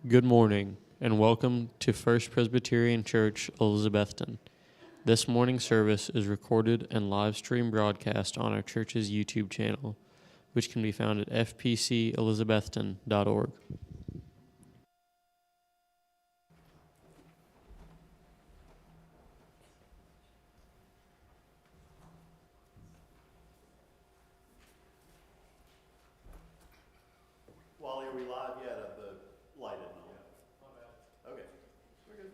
Good morning, and welcome to First Presbyterian Church, Elizabethton. This morning's service is recorded and live stream broadcast on our church's YouTube channel, which can be found at fpcelizabethton.org. Wally, are we live yet at the lighted moment? Okay. We're good.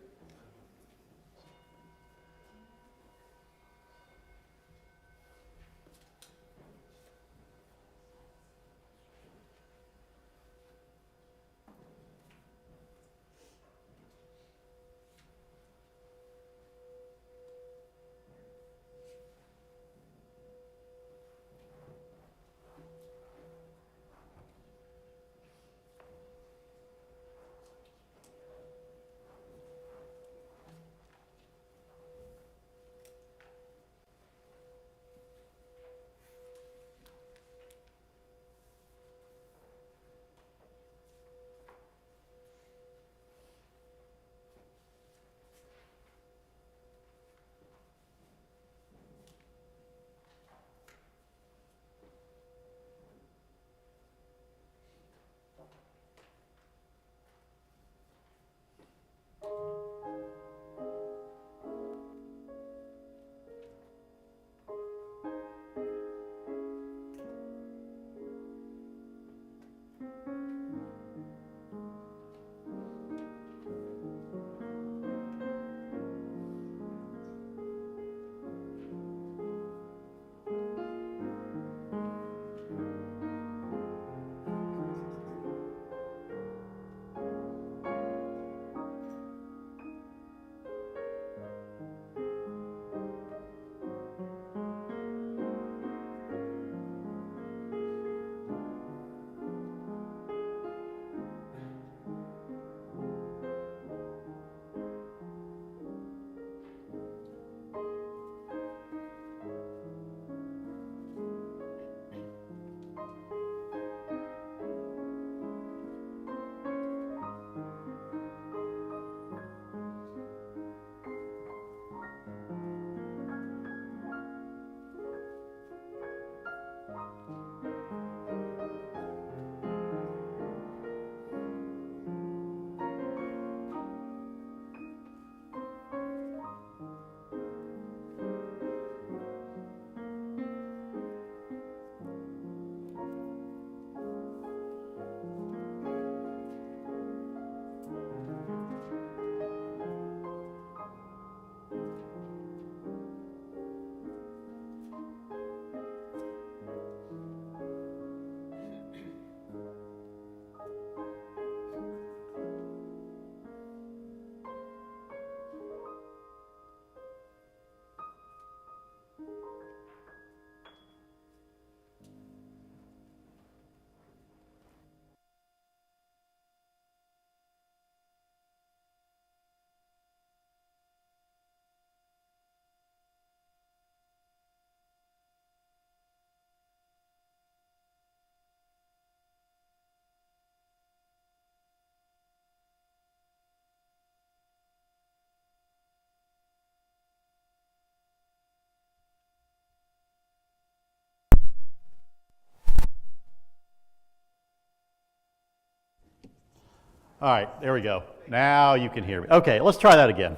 All right, there we go. Now you can hear me. Okay, let's try that again.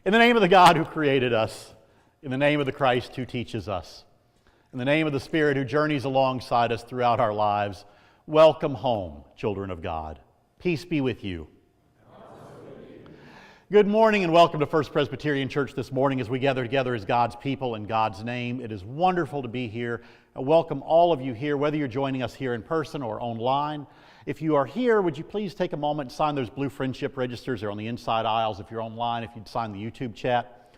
In the name of the God who created us, in the name of the Christ who teaches us, in the name of the Spirit who journeys alongside us throughout our lives, welcome home, children of God. Peace be with you. Good morning and welcome to First Presbyterian Church this morning as we gather together as God's people in God's name. It is wonderful to be here. I welcome all of you here, whether you're joining us here in person or online. If you are here, would you please take a moment and sign those blue friendship registers? They're on the inside aisles. If you're online, if you'd sign the YouTube chat.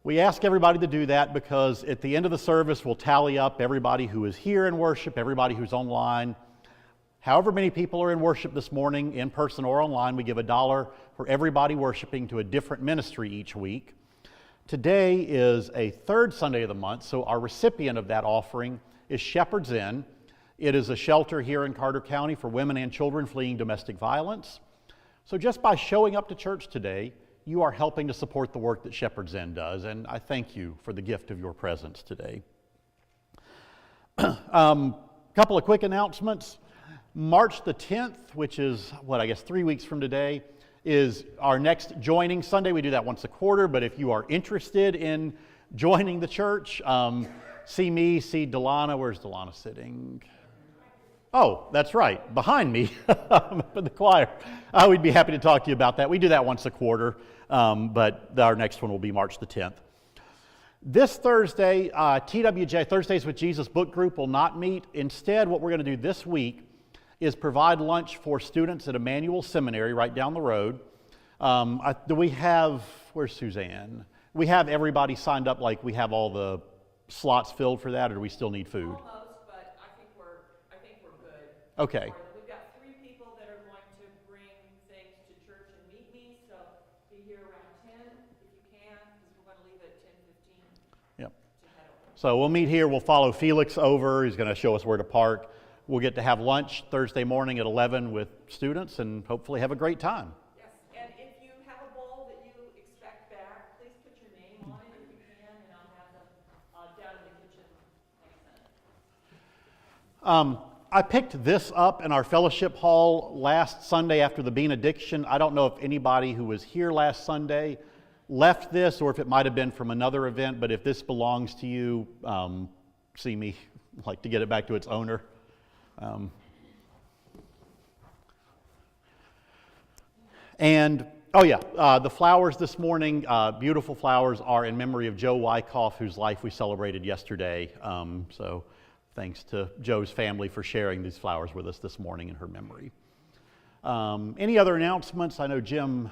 We ask everybody to do that because at the end of the service, we'll tally up everybody who is here in worship, everybody who's online. However many people are in worship this morning, in person or online, we give $1 for everybody worshiping to a different ministry each week. Today is a third Sunday of the month, so our recipient of that offering is Shepherd's Inn. It is a shelter here in Carter County for women and children fleeing domestic violence. So just by showing up to church today, you are helping to support the work that Shepherd's Inn does, and I thank you for the gift of your presence today. Couple of quick announcements. March the 10th, which is, 3 weeks from today, is our next joining Sunday. We do that once a quarter, but if you are interested in joining the church, see me, see Delana. Where's Delana sitting? Oh, that's right, behind me, in the choir. We'd be happy to talk to you about that. We do that once a quarter, but our next one will be March the 10th. This Thursday, TWJ, Thursdays with Jesus book group, will not meet. Instead, what we're going to do this week is provide lunch for students at Emmanuel Seminary right down the road. Where's Suzanne? We have everybody signed up, like we have all the slots filled for that, or do we still need food? Almost, but I think we're good. Okay. We've got 3 people that are going to bring things to church and meet me, so be here around 10 if you can, because we're going to leave at 10:15. Yep. So we'll meet here. We'll follow Felix over. He's going to show us where to park. We'll get to have lunch Thursday morning at 11 with students and hopefully have a great time. Yes, and if you have a bowl that you expect back, please put your name on it if you can, and I'll have them down in the kitchen next Sunday. I picked this up in our fellowship hall last Sunday after the benediction. I don't know if anybody who was here last Sunday left this or if it might have been from another event, but if this belongs to you, see me, like to get it back to its owner. The flowers this morning, beautiful flowers, are in memory of Joe Wyckoff, whose life we celebrated yesterday. So thanks to Joe's family for sharing these flowers with us this morning in her memory. Any other announcements? I know Jim,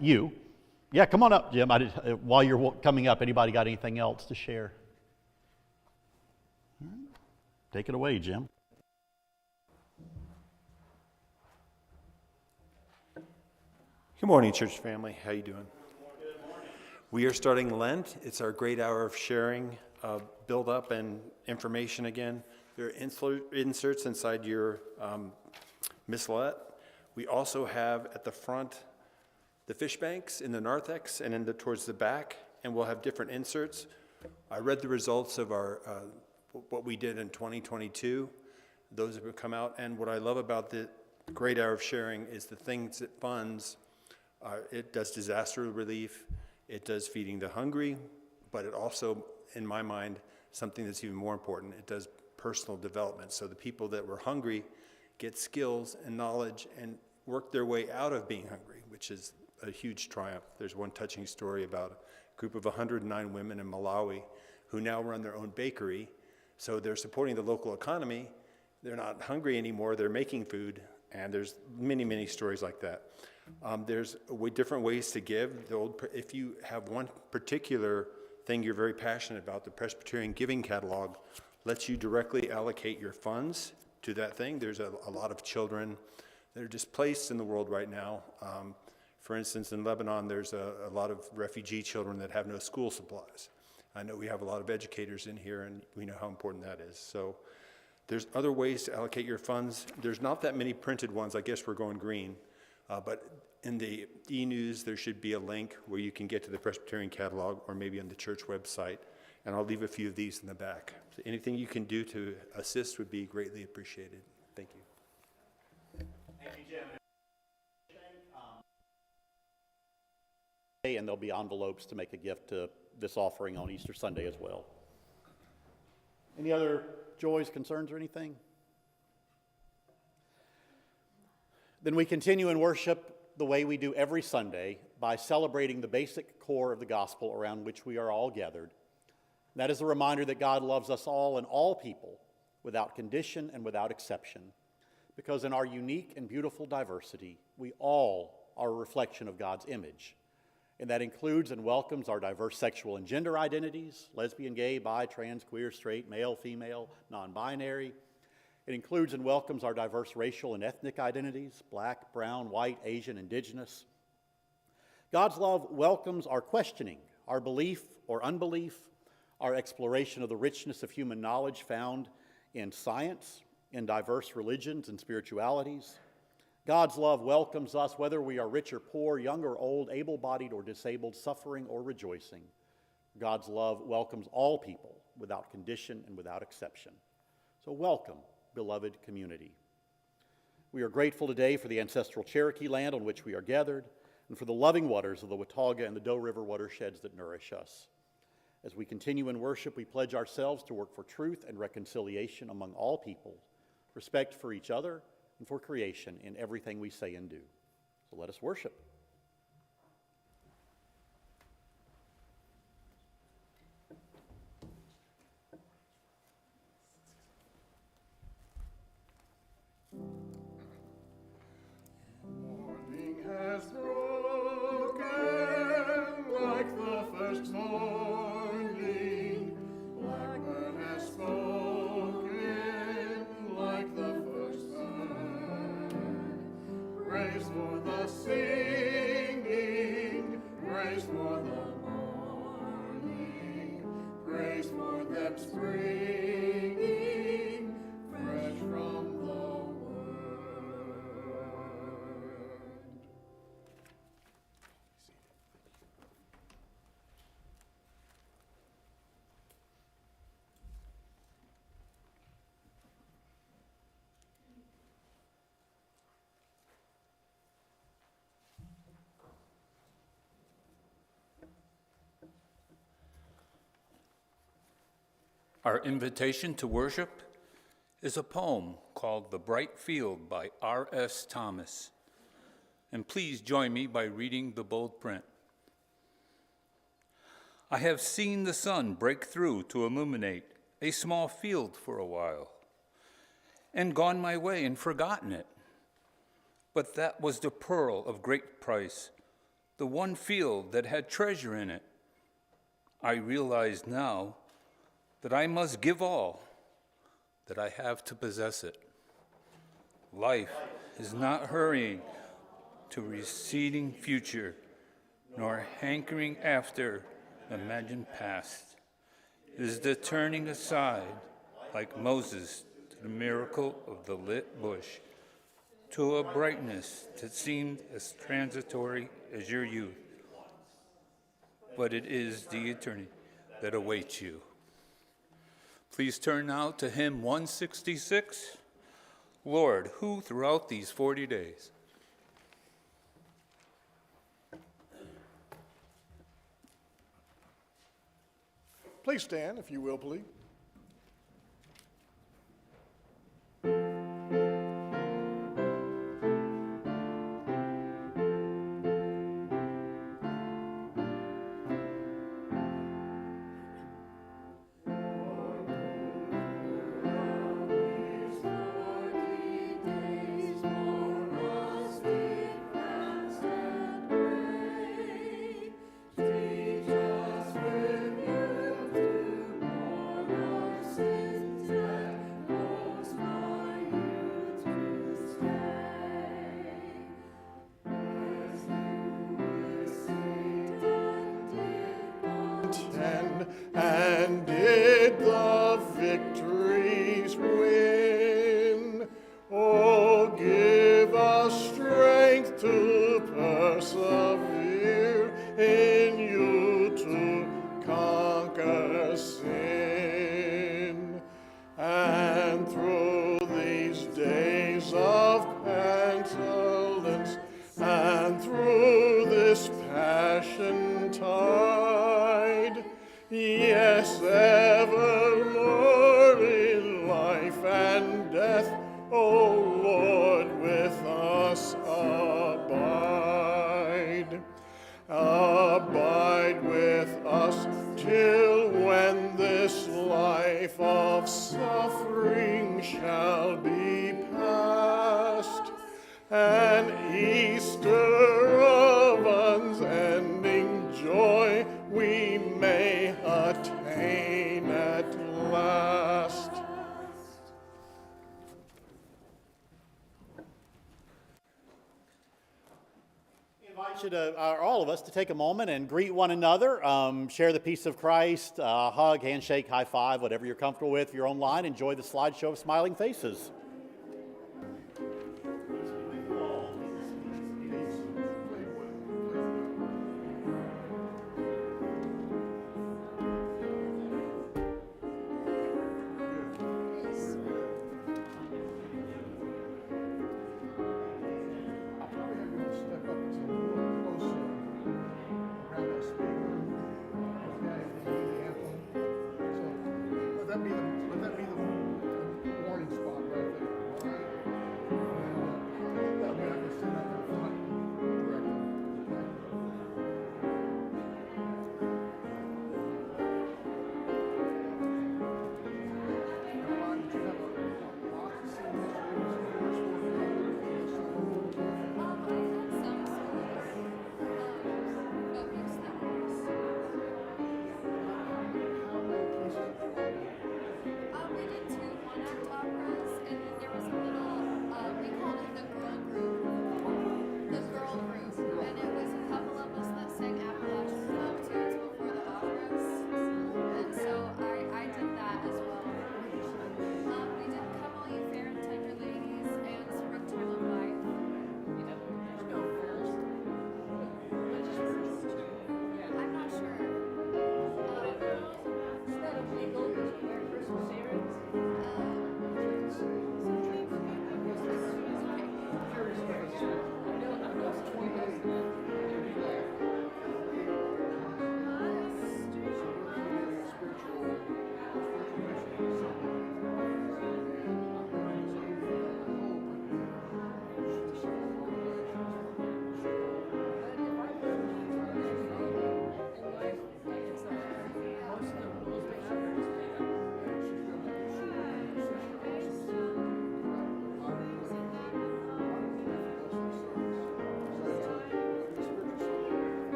you. Yeah, come on up, Jim. While you're coming up, anybody got anything else to share? Take it away, Jim. Good morning, church family. How you doing? Good morning. We are starting Lent. It's our great hour of sharing, build up and information again. There are inserts inside your missalette. We also have at the front the fish banks in the narthex and towards the back, and we'll have different inserts. I read the results of our what we did in 2022. Those have come out, and what I love about the great hour of sharing is the things it funds. It does disaster relief, it does feeding the hungry, but it also, in my mind, something that's even more important, it does personal development. So the people that were hungry get skills and knowledge and work their way out of being hungry, which is a huge triumph. There's one touching story about a group of 109 women in Malawi who now run their own bakery. So they're supporting the local economy. They're not hungry anymore, they're making food, and there's many, many stories like that. There's different ways to give. If you have one particular thing you're very passionate about, the Presbyterian Giving Catalog lets you directly allocate your funds to that thing. There's a lot of children that are displaced in the world right now. For instance, in Lebanon, there's a lot of refugee children that have no school supplies. I know we have a lot of educators in here, and we know how important that is. So there's other ways to allocate your funds. There's not that many printed ones. I guess we're going green. But in the e-news, there should be a link where you can get to the Presbyterian catalog or maybe on the church website. And I'll leave a few of these in the back. So anything you can do to assist would be greatly appreciated. Thank you. Thank you, Jim. And there'll be envelopes to make a gift to this offering on Easter Sunday as well. Any other joys, concerns, or anything? Then we continue in worship the way we do every Sunday by celebrating the basic core of the gospel around which we are all gathered. That is a reminder that God loves us all and all people without condition and without exception, because in our unique and beautiful diversity, we all are a reflection of God's image. And that includes and welcomes our diverse sexual and gender identities, lesbian, gay, bi, trans, queer, straight, male, female, non-binary. It includes and welcomes our diverse racial and ethnic identities, black, brown, white, Asian, indigenous. God's love welcomes our questioning, our belief or unbelief, our exploration of the richness of human knowledge found in science, in diverse religions and spiritualities. God's love welcomes us whether we are rich or poor, young or old, able-bodied or disabled, suffering or rejoicing. God's love welcomes all people without condition and without exception. So welcome, beloved community. We are grateful today for the ancestral Cherokee land on which we are gathered and for the loving waters of the Watauga and the Doe River watersheds that nourish us. As we continue in worship, we pledge ourselves to work for truth and reconciliation among all people, respect for each other, and for creation in everything we say and do. So let us worship. Morning has broken like the first morning. Blackbird has spoken like the first bird. Praise for the singing, praise for the morning, praise for them springing fresh from the Our invitation to worship is a poem called The Bright Field by R.S. Thomas. And please join me by reading the bold print. I have seen the sun break through to illuminate a small field for a while, and gone my way and forgotten it. But that was the pearl of great price, the one field that had treasure in it. I realize now that I must give all that I have to possess it. Life is not hurrying to receding future, nor hankering after imagined past. It is the turning aside, like Moses, to the miracle of the lit bush, to a brightness that seemed as transitory as your youth. But it is the eternity that awaits you. Please turn now to hymn 166, Lord, who throughout these 40 days. Please stand, if you will, please. And did the victories win? Oh, give us strength to persevere in you to conquer sin. And through these days of pestilence, and through this passion tide, yes, evermore in life and death, O Lord, with us abide. Abide with us till when this life of suffering shall be past, and Easter of unending joy we may attain at last. I invite you to, all of us, to take a moment and greet one another, share the peace of Christ, hug, handshake, high five, whatever you're comfortable with. If you're online, enjoy the slideshow of smiling faces. Peace be with you all.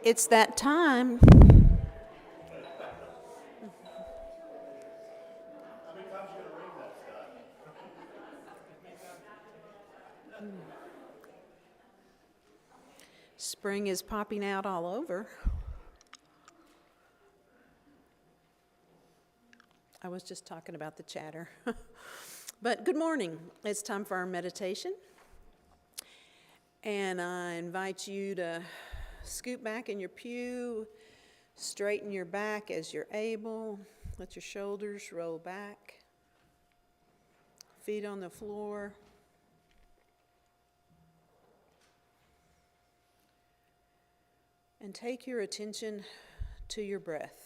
It's that time. Spring is popping out all over. I was just talking about the chatter. But good morning. It's time for our meditation. And I invite you to scoot back in your pew, straighten your back as you're able, let your shoulders roll back, feet on the floor. And take your attention to your breath.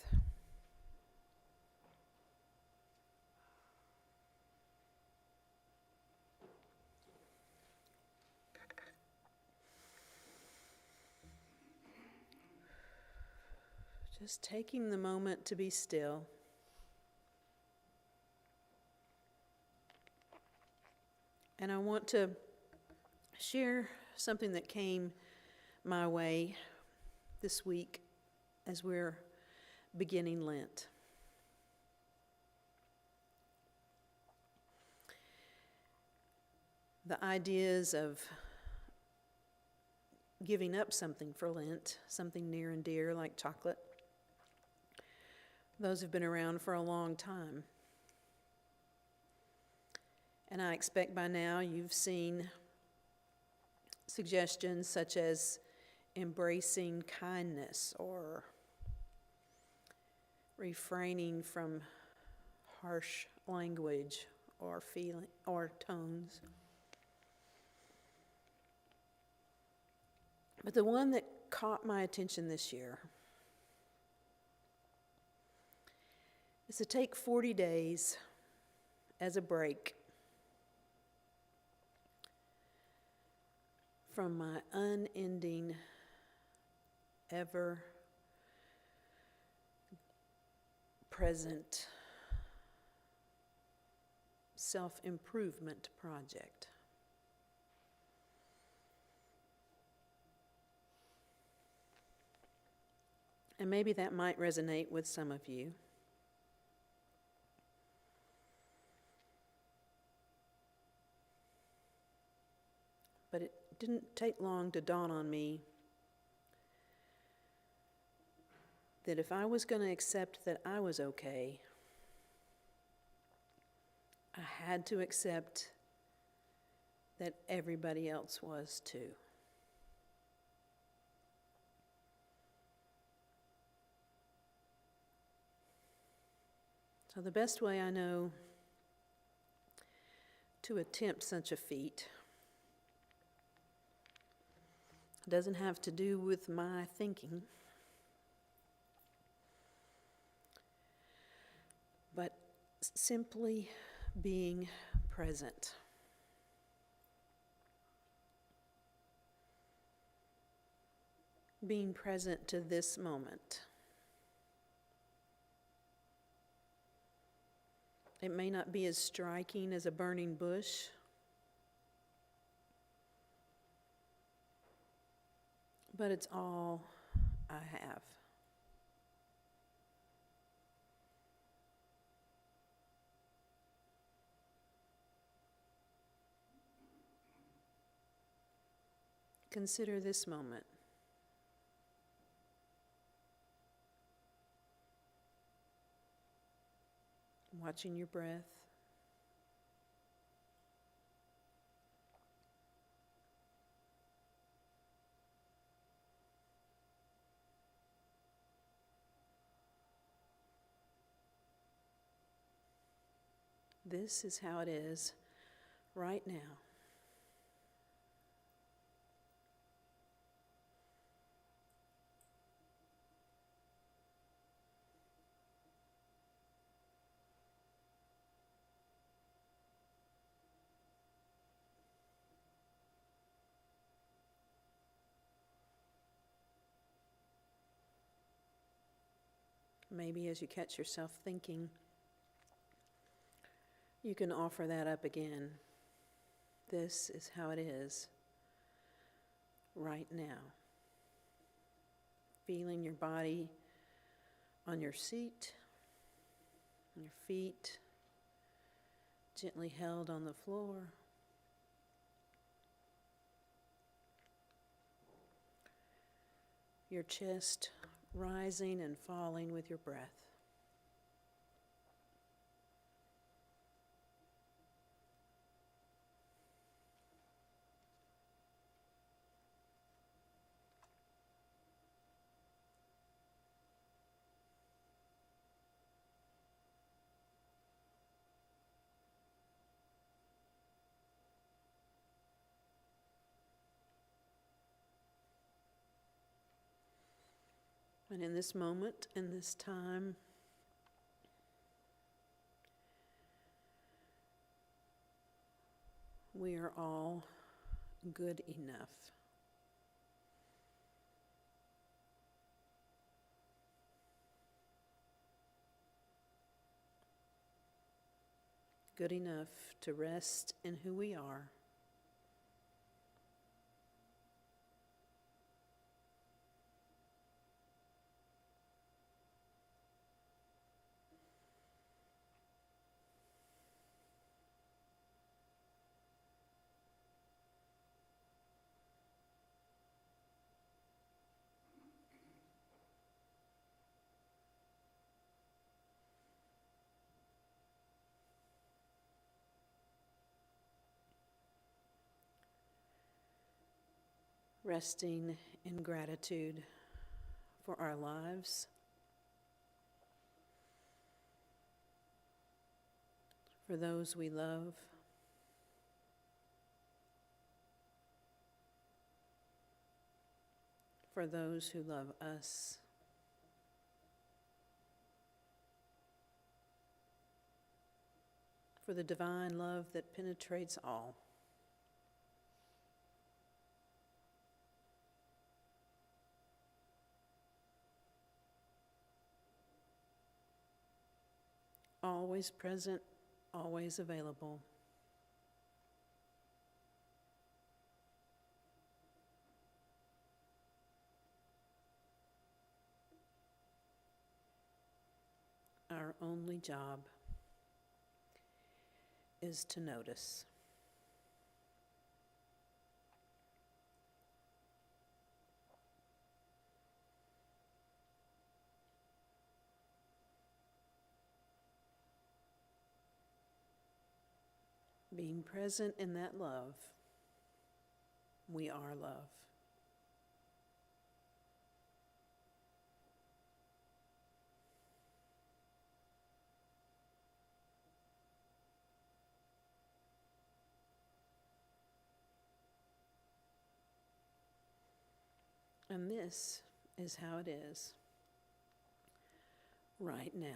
Just taking the moment to be still. And I want to share something that came my way this week as we're beginning Lent. The ideas of giving up something for Lent, something near and dear like chocolate, those have been around for a long time. And I expect by now you've seen suggestions such as embracing kindness or refraining from harsh language or feeling or tones. But the one that caught my attention this year is to take 40 days as a break from my unending, ever-present self-improvement project. And maybe that might resonate with some of you. But it didn't take long to dawn on me that if I was going to accept that I was okay, I had to accept that everybody else was too. So the best way I know to attempt such a feat doesn't have to do with my thinking, but simply being present. Being present to this moment. It may not be as striking as a burning bush, but it's all I have. Consider this moment. Watching your breath. This is how it is right now. Maybe as you catch yourself thinking, you can offer that up again. This is how it is right now. feeling your body on your seat, your feet gently held on the floor. Your chest rising and falling with your breath. And in this moment, in this time, we are all good enough. Good enough to rest in who we are. Resting in gratitude for our lives, for those we love, for those who love us, for the divine love that penetrates all. Always present, always available. Our only job is to notice. Being present in that love, we are love. And this is how it is right now.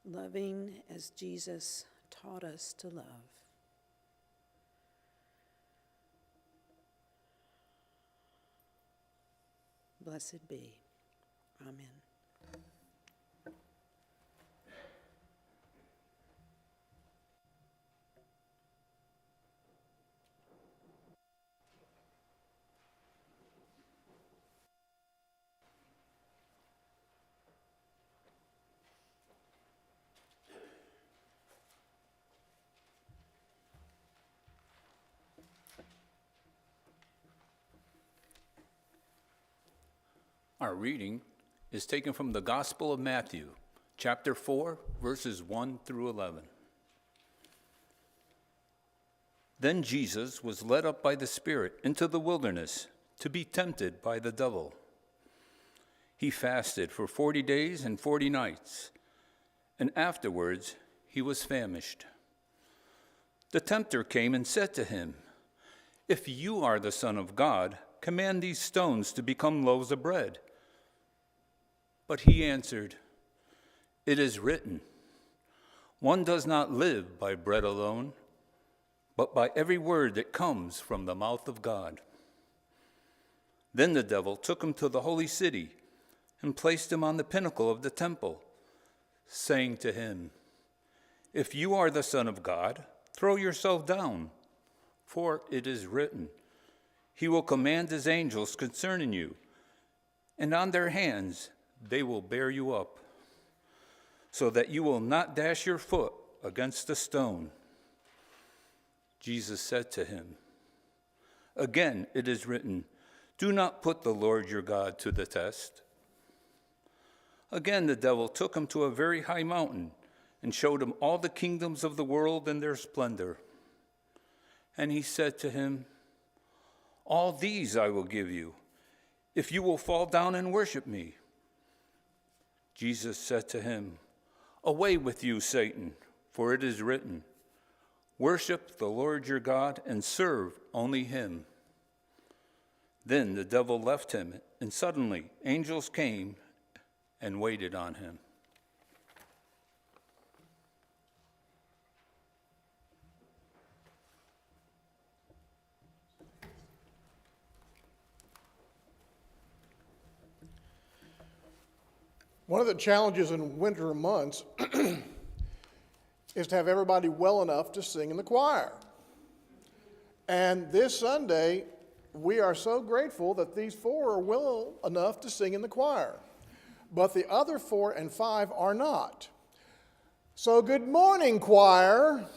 Loving as Jesus taught us to love. Blessed be. Amen. Our reading is taken from the Gospel of Matthew, chapter 4, verses 1 through 11. Then Jesus was led up by the Spirit into the wilderness to be tempted by the devil. He fasted for 40 days and 40 nights, and afterwards he was famished. The tempter came and said to him, "If you are the Son of God, command these stones to become loaves of bread." But he answered, "It is written, 'One does not live by bread alone, but by every word that comes from the mouth of God.'" Then the devil took him to the holy city and placed him on the pinnacle of the temple, saying to him, "If you are the Son of God, throw yourself down, for it is written, 'He will command his angels concerning you, and on their hands they will bear you up, so that you will not dash your foot against a stone.'" Jesus said to him, "Again it is written, 'Do not put the Lord your God to the test.'" Again the devil took him to a very high mountain and showed him all the kingdoms of the world and their splendor. And he said to him, "All these I will give you, if you will fall down and worship me." Jesus said to him, "Away with you, Satan, for it is written, 'Worship the Lord your God and serve only him.'" Then the devil left him, and suddenly angels came and waited on him. One of the challenges in winter months is to have everybody well enough to sing in the choir. And this Sunday, we are so grateful that these four are well enough to sing in the choir. But the other 4 and 5 are not. So good morning, choir.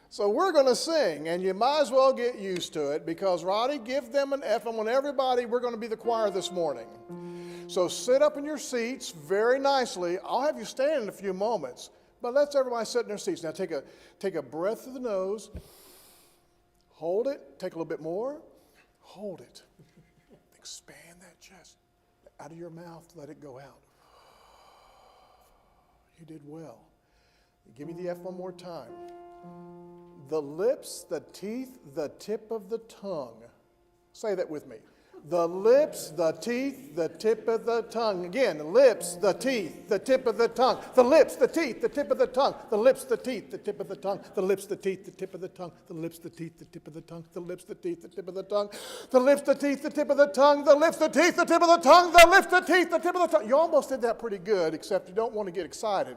So we're going to sing, and you might as well get used to it, because Roddy, give them an F. I want everybody, we're going to be the choir this morning. So sit up in your seats very nicely. I'll have you stand in a few moments, but let's everybody sit in their seats. Now take a breath through the nose. Hold it. Take a little bit more. Hold it. Expand that chest. Out of your mouth, let it go out. You did well. Give me the F one more time. The lips, the teeth, the tip of the tongue. Say that with me. The lips, the teeth, the tip of the tongue. Again, the lips, the teeth, the tip of the tongue. The lips, the teeth, the tip of the tongue. The lips, the teeth, the tip of the tongue. The lips, the teeth, the tip of the tongue. The lips, the teeth, the tip of the tongue. The lips, the teeth, the tip of the tongue. The lips, the teeth, the tip of the tongue. The lips, the teeth, the tip of the tongue. The lips, the teeth, the tip of the tongue. You almost did that pretty good, except you don't want to get excited.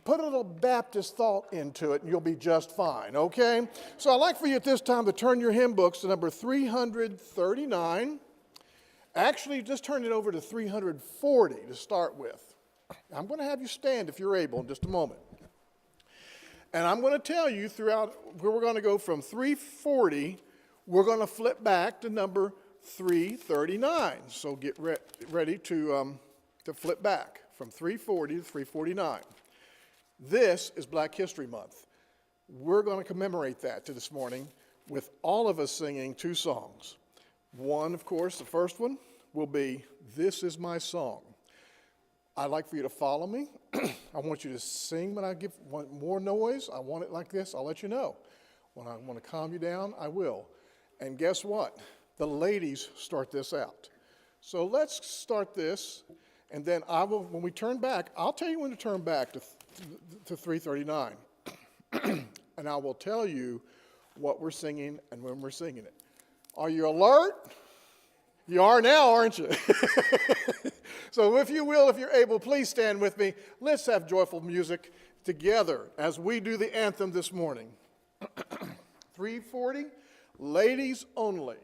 Put a little Baptist thought into it, and you'll be just fine, okay? So I'd like for you at this time to turn your hymn books to number 339. Actually, just turn it over to 340 to start with. I'm going to have you stand if you're able in just a moment. And I'm going to tell you throughout where we're going to go from 340, we're going to flip back to number 339. So get ready to flip back from 340 to 349. This is Black History Month. We're going to commemorate that to this morning with all of us singing 2 songs. One, of course, the first one will be "This Is My Song." I'd like for you to follow me. I want you to sing when I want more noise. I want it like this. I'll let you know. When I want to calm you down, I will. And guess what? The ladies start this out. So let's start this, and then I will. When we turn back, I'll tell you when to turn back to 339. And I will tell you what we're singing and when we're singing it. Are you alert? You are now, aren't you? So if you will, if you're able, please stand with me. Let's have joyful music together as we do the anthem this morning. 340, ladies only.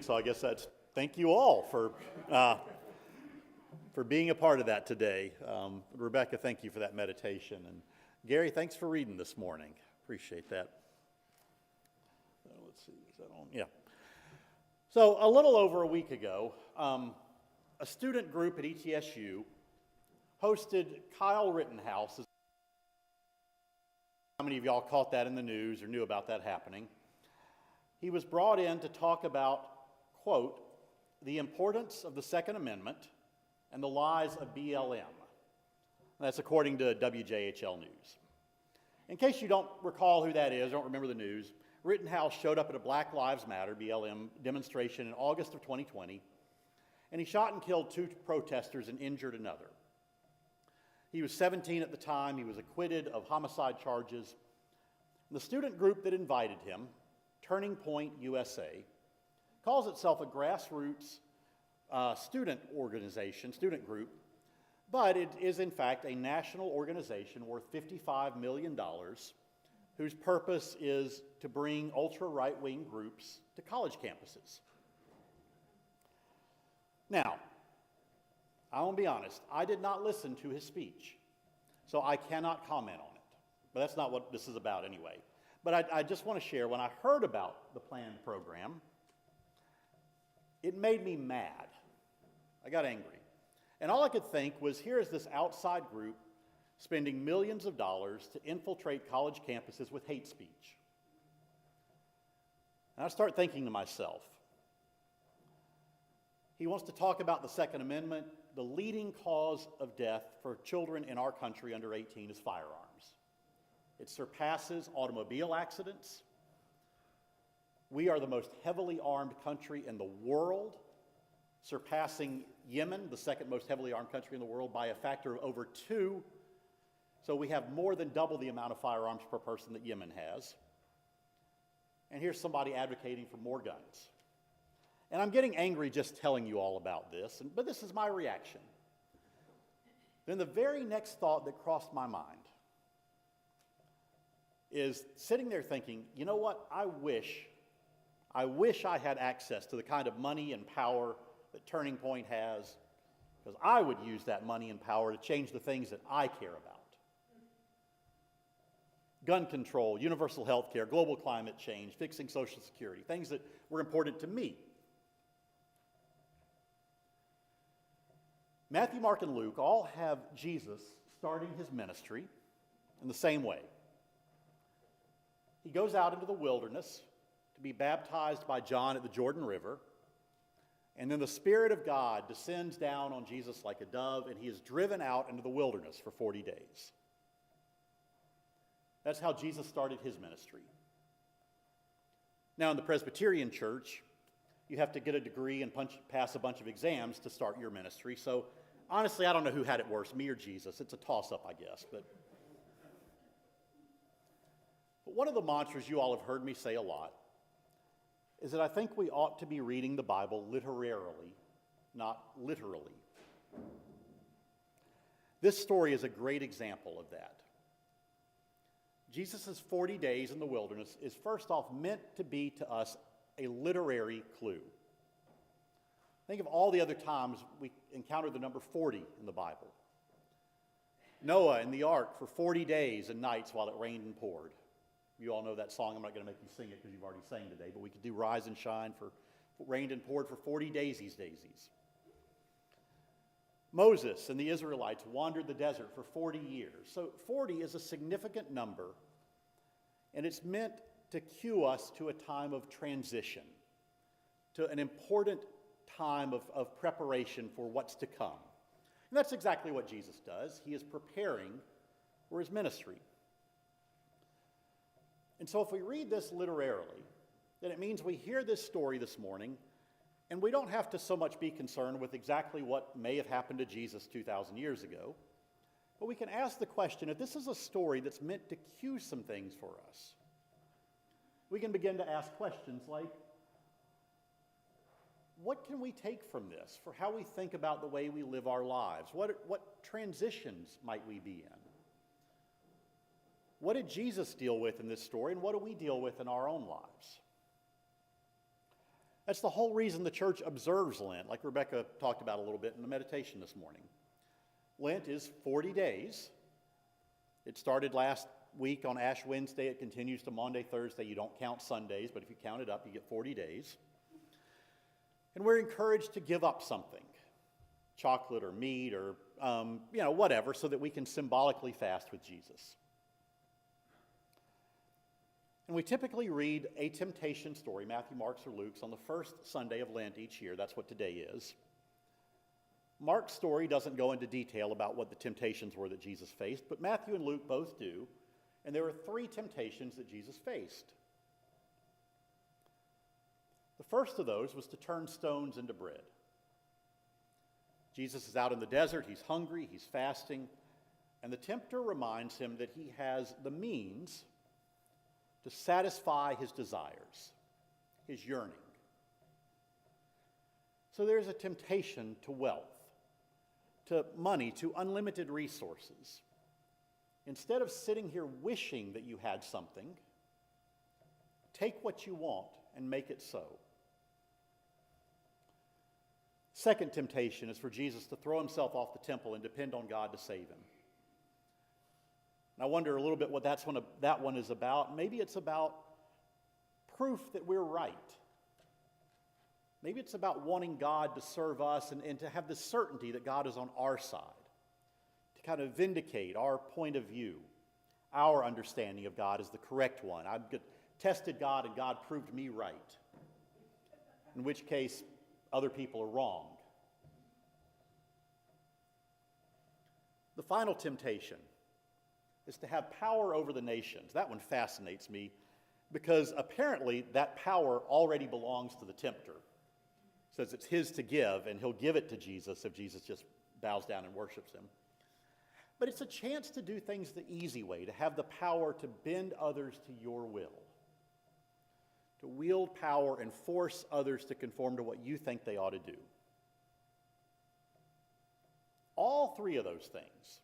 so I guess that's thank you all for being a part of that today. Rebecca, thank you for that meditation. And Gary, thanks for reading this morning. Appreciate that. Let's see, is that on? Yeah. So a little over a week ago, a student group at ETSU hosted Kyle Rittenhouse. How many of y'all caught that in the news or knew about that happening? He was brought in to talk about, quote, the importance of the Second Amendment and the lies of BLM. That's according to WJHL News. In case you don't recall who that is, don't remember the news, Rittenhouse showed up at a Black Lives Matter, BLM, demonstration in August of 2020, and he shot and killed 2 protesters and injured another. He was 17 at the time. He was acquitted of homicide charges. The student group that invited him, Turning Point USA, calls itself a grassroots student organization, student group, but it is in fact a national organization worth $55 million whose purpose is to bring ultra-right-wing groups to college campuses. Now, I want to be honest, I did not listen to his speech, so I cannot comment on it. But that's not what this is about anyway. But I just want to share, when I heard about the planned program, it made me mad. I got angry. And all I could think was, here is this outside group spending millions of dollars to infiltrate college campuses with hate speech. And I start thinking to myself, he wants to talk about the Second Amendment. The leading cause of death for children in our country under 18 is firearms. It surpasses automobile accidents. We are the most heavily armed country in the world, surpassing Yemen, the second most heavily armed country in the world, by a factor of over 2. So we have more than double the amount of firearms per person that Yemen has. And here's somebody advocating for more guns. And I'm getting angry just telling you all about this, but this is my reaction. Then the very next thought that crossed my mind is sitting there thinking, you know what, I wish I had access to the kind of money and power that Turning Point has, because I would use that money and power to change the things that I care about. Gun control, universal health care, global climate change, fixing Social Security, things that were important to me. Matthew, Mark, and Luke all have Jesus starting his ministry in the same way. He goes out into the wilderness to be baptized by John at the Jordan River, and then the Spirit of God descends down on Jesus like a dove, and he is driven out into the wilderness for 40 days. That's how Jesus started his ministry. Now, in the Presbyterian church, you have to get a degree and pass a bunch of exams to start your ministry. So, honestly, I don't know who had it worse, me or Jesus. It's a toss-up, I guess. But one of the mantras you all have heard me say a lot is that I think we ought to be reading the Bible literarily, not literally. This story is a great example of that. Jesus' 40 days in the wilderness is first off meant to be to us a literary clue. Think of all the other times we encounter the number 40 in the Bible. Noah in the ark for 40 days and nights while it rained and poured. You all know that song. I'm not going to make you sing it because you've already sang today, but we could do Rise and Shine for rained and poured for 40 daisies. Moses and the Israelites wandered the desert for 40 years. So 40 is a significant number, and it's meant to cue us to a time of transition, to an important time of preparation for what's to come. And that's exactly what Jesus does. He is preparing for his ministry. And so if we read this literarily, then it means we hear this story this morning, and we don't have to so much be concerned with exactly what may have happened to Jesus 2,000 years ago, but we can ask the question, if this is a story that's meant to cue some things for us, we can begin to ask questions like, what can we take from this for how we think about the way we live our lives? What transitions might we be in? What did Jesus deal with in this story, and what do we deal with in our own lives? That's the whole reason the church observes Lent, like Rebecca talked about a little bit in the meditation this morning. Lent is 40 days. It started last week on Ash Wednesday. It continues to Maundy, Thursday. You don't count Sundays, but if you count it up, you get 40 days. And we're encouraged to give up something, chocolate or meat or whatever, so that we can symbolically fast with Jesus. And we typically read a temptation story, Matthew, Mark's, or Luke's, on the first Sunday of Lent each year. That's what today is. Mark's story doesn't go into detail about what the temptations were that Jesus faced, but Matthew and Luke both do. And there were 3 temptations that Jesus faced. The first of those was to turn stones into bread. Jesus is out in the desert, he's hungry, he's fasting, and the tempter reminds him that he has the means to satisfy his desires, his yearning. So there's a temptation to wealth, to money, to unlimited resources. Instead of sitting here wishing that you had something, take what you want and make it so. Second temptation is for Jesus to throw himself off the temple and depend on God to save him. And I wonder a little bit what that one is about. Maybe it's about proof that we're right. Maybe it's about wanting God to serve us and to have the certainty that God is on our side, to kind of vindicate our point of view, our understanding of God is the correct one. I've tested God and God proved me right, in which case other people are wrong. The final temptation is to have power over the nations. That one fascinates me because apparently that power already belongs to the tempter. It says it's his to give, and he'll give it to Jesus if Jesus just bows down and worships him. But it's a chance to do things the easy way, to have the power to bend others to your will, to wield power and force others to conform to what you think they ought to do. All 3 of those things,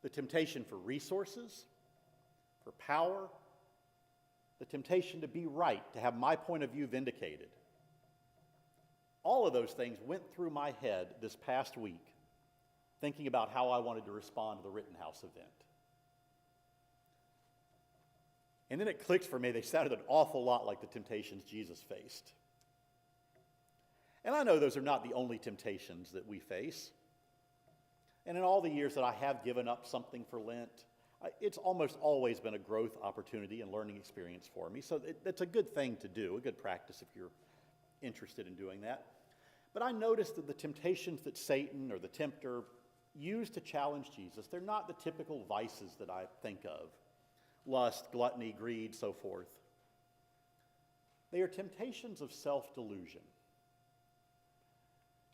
the temptation for resources, for power, the temptation to be right, to have my point of view vindicated, all of those things went through my head this past week, thinking about how I wanted to respond to the Rittenhouse event. And then it clicked for me, they sounded an awful lot like the temptations Jesus faced. And I know those are not the only temptations that we face. And in all the years that I have given up something for Lent, it's almost always been a growth opportunity and learning experience for me. So it's a good thing to do, a good practice if you're interested in doing that. But I noticed that the temptations that Satan or the tempter used to challenge Jesus, they're not the typical vices that I think of. Lust, gluttony, greed, so forth. They are temptations of self-delusion.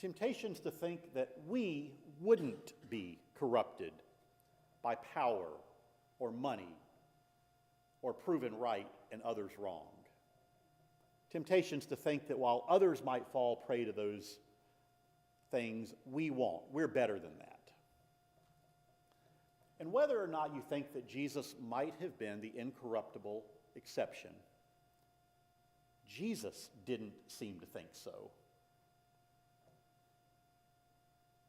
Temptations to think that we wouldn't be corrupted by power or money or proven right and others wrong. Temptations to think that while others might fall prey to those things, we won't. We're better than that. And whether or not you think that Jesus might have been the incorruptible exception, Jesus didn't seem to think so.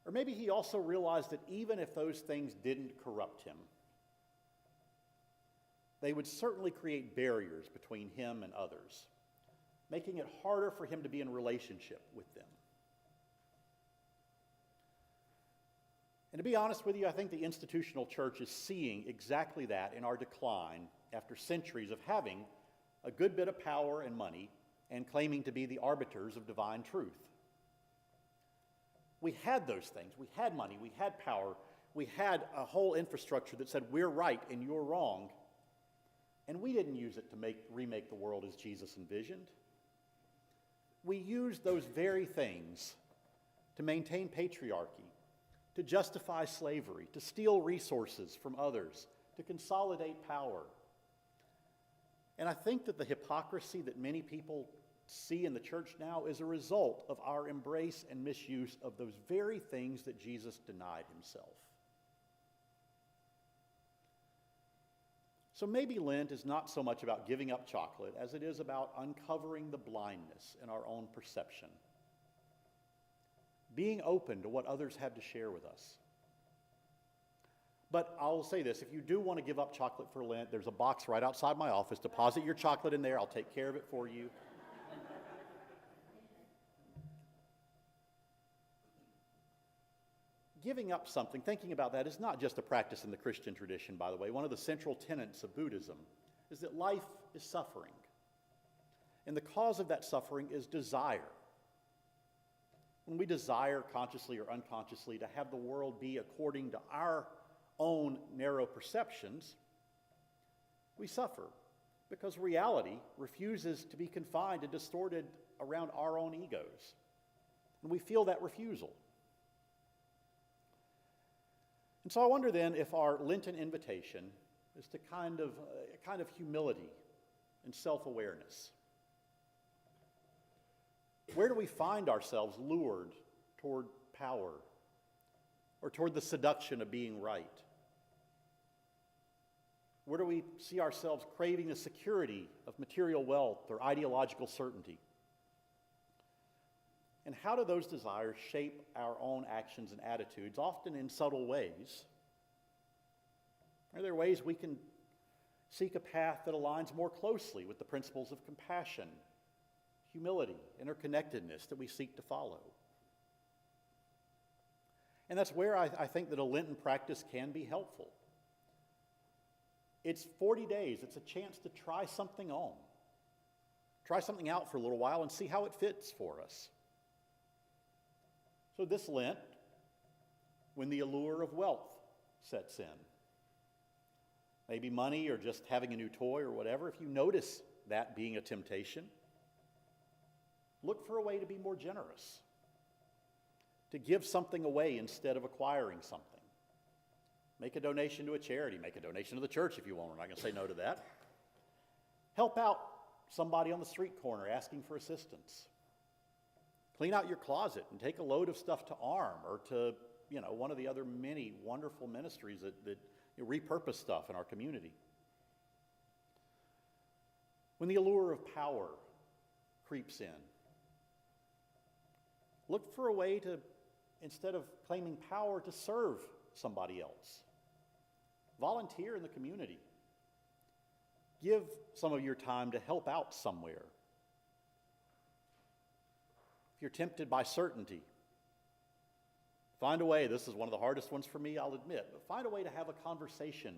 Or maybe he also realized that even if those things didn't corrupt him, they would certainly create barriers between him and others, making it harder for him to be in relationship with them. And to be honest with you, I think the institutional church is seeing exactly that in our decline after centuries of having a good bit of power and money and claiming to be the arbiters of divine truth. We had those things. We had money. We had power. We had a whole infrastructure that said we're right and you're wrong. And we didn't use it to remake the world as Jesus envisioned. We used those very things to maintain patriarchy, to justify slavery, to steal resources from others, to consolidate power. And I think that the hypocrisy that many people see in the church now is a result of our embrace and misuse of those very things that Jesus denied himself. So maybe Lent is not so much about giving up chocolate as it is about uncovering the blindness in our own perception, being open to what others have to share with us. But I'll say this, if you do want to give up chocolate for Lent, there's a box right outside my office. Deposit your chocolate in there. I'll take care of it for you. Giving up something, thinking about that, is not just a practice in the Christian tradition, by the way. One of the central tenets of Buddhism is that life is suffering. And the cause of that suffering is desire. When we desire, consciously or unconsciously, to have the world be according to our own narrow perceptions, we suffer because reality refuses to be confined and distorted around our own egos. And we feel that refusal. And so I wonder then if our Lenten invitation is to a kind of humility and self-awareness. Where do we find ourselves lured toward power or toward the seduction of being right? Where do we see ourselves craving the security of material wealth or ideological certainty? And how do those desires shape our own actions and attitudes, often in subtle ways? Are there ways we can seek a path that aligns more closely with the principles of compassion, humility, interconnectedness that we seek to follow? And that's where I think that a Lenten practice can be helpful. It's 40 days. It's a chance to try something on. Try something out for a little while and see how it fits for us. So this Lent, when the allure of wealth sets in, maybe money or just having a new toy or whatever, if you notice that being a temptation, look for a way to be more generous, to give something away instead of acquiring something. Make a donation to a charity, make a donation to the church if you want. We're not going to say no to that. Help out somebody on the street corner asking for assistance. Clean out your closet and take a load of stuff to ARM or to, one of the other many wonderful ministries that repurpose stuff in our community. When the allure of power creeps in, look for a way to, instead of claiming power, to serve somebody else. Volunteer in the community. Give some of your time to help out somewhere. If you're tempted by certainty, find a way. This is one of the hardest ones for me, I'll admit, but find a way to have a conversation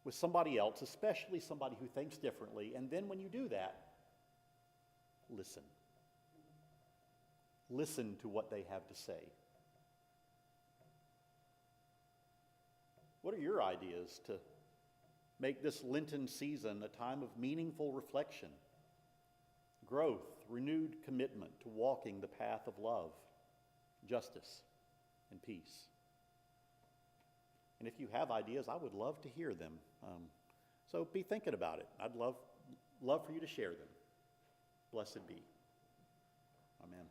with somebody else, especially somebody who thinks differently, and then when you do that, listen. Listen to what they have to say. What are your ideas to make this Lenten season a time of meaningful reflection, growth, renewed commitment to walking the path of love, justice, and peace? And if you have ideas, I would love to hear them. So be thinking about it. I'd love for you to share them. Blessed be. Amen.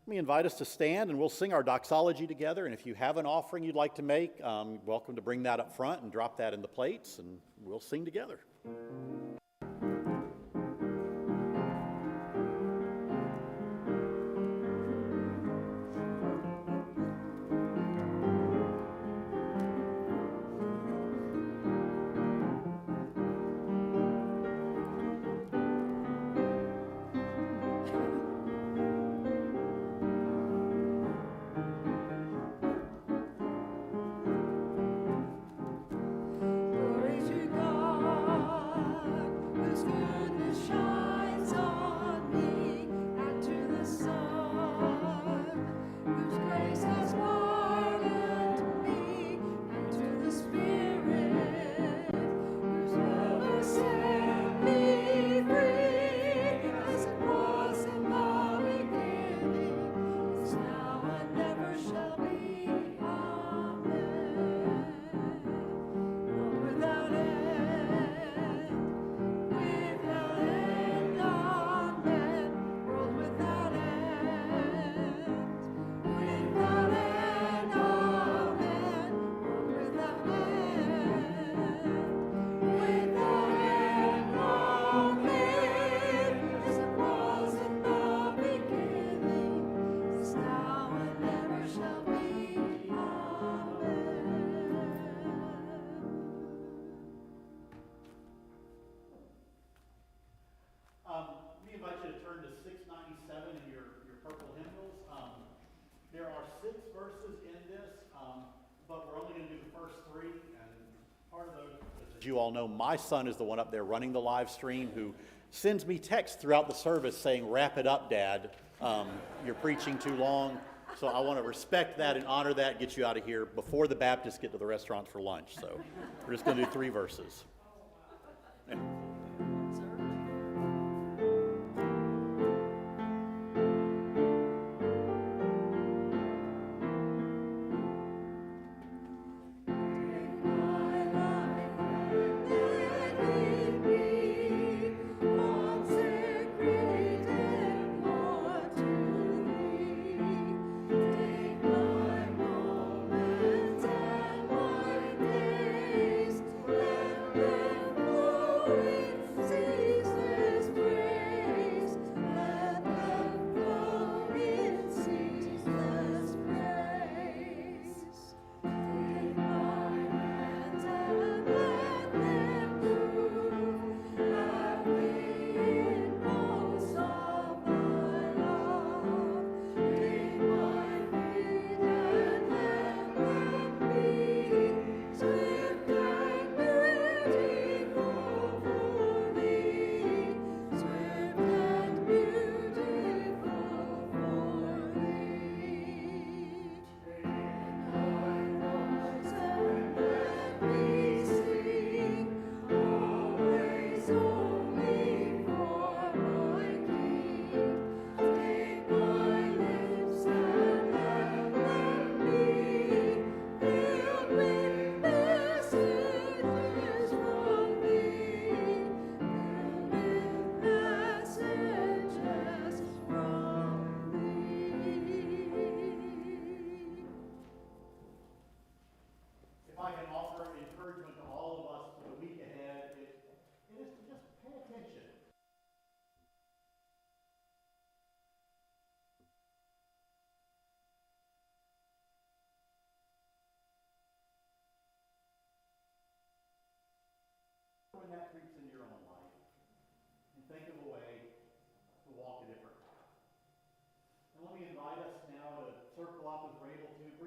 Let me invite us to stand and we'll sing our doxology together. And if you have an offering you'd like to make, you're welcome to bring that up front and drop that in the plates and we'll sing together. Glory to God. As you all know, my son is the one up there running the live stream who sends me texts throughout the service saying, "Wrap it up, Dad. You're preaching too long." So I want to respect that and honor that, get you out of here before the Baptists get to the restaurant for lunch. So we're just going to do 3 verses. When that creeps into your own life, and think of a way to walk a different path. And let me invite us now to circle up as we're able to.